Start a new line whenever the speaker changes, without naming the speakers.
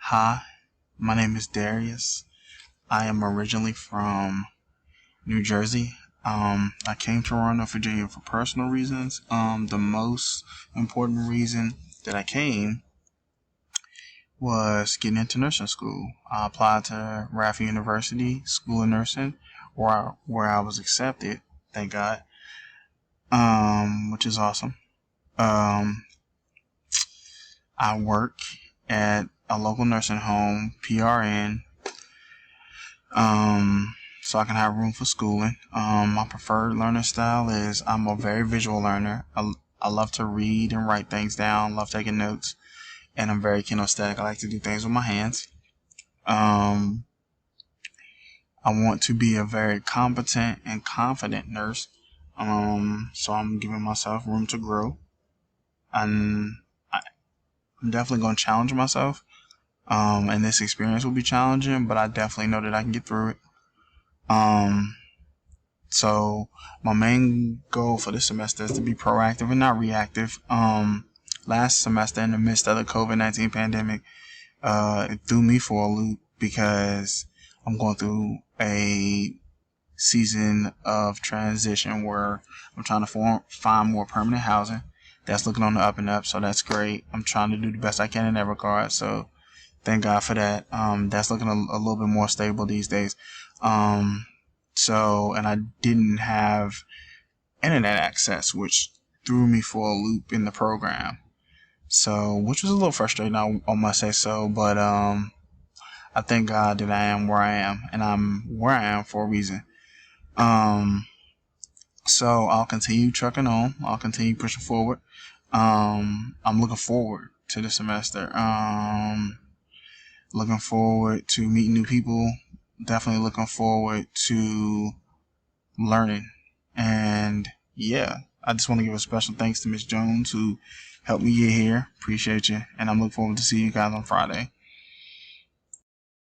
Hi, my name is Darius. I am originally from New Jersey. I came to Roanoke, Virginia for personal reasons. The most important reason that I came was getting into nursing school. I applied to Rafa University School of Nursing, where I was accepted. Thank God. Which is awesome. Um, I work at a local nursing home, PRN, so I can have room for schooling. My preferred learning style is I'm a very visual learner. I love to read and write things down, love taking notes, and I'm very kinesthetic. I like to do things with my hands. Um, I want to be a very competent and confident nurse. So I'm giving myself room to grow, and I'm definitely going to challenge myself. And this experience will be challenging, but I definitely know that I can get through it. Um, So my main goal for this semester is to be proactive and not reactive. Last semester, in the midst of the COVID-19 pandemic, it threw me for a loop because I'm going through a season of transition where I'm trying to find more permanent housing. That's looking on the up and up, so that's great. I'm trying to do the best I can in that regard. So thank God for that. That's looking a little bit more stable these days. Um, and I didn't have internet access, which threw me for a loop in the program. So, which was a little frustrating, I must say so. But I thank God that I am where I am, and I'm where I am for a reason. Um, so I'll continue trucking on. I'll continue pushing forward. I'm looking forward to the semester. Looking forward to meeting new people. Definitely looking forward to learning. And yeah, I just want to give a special thanks to Miss Jones who helped me get here. Appreciate you. And I'm looking forward to see you guys on Friday.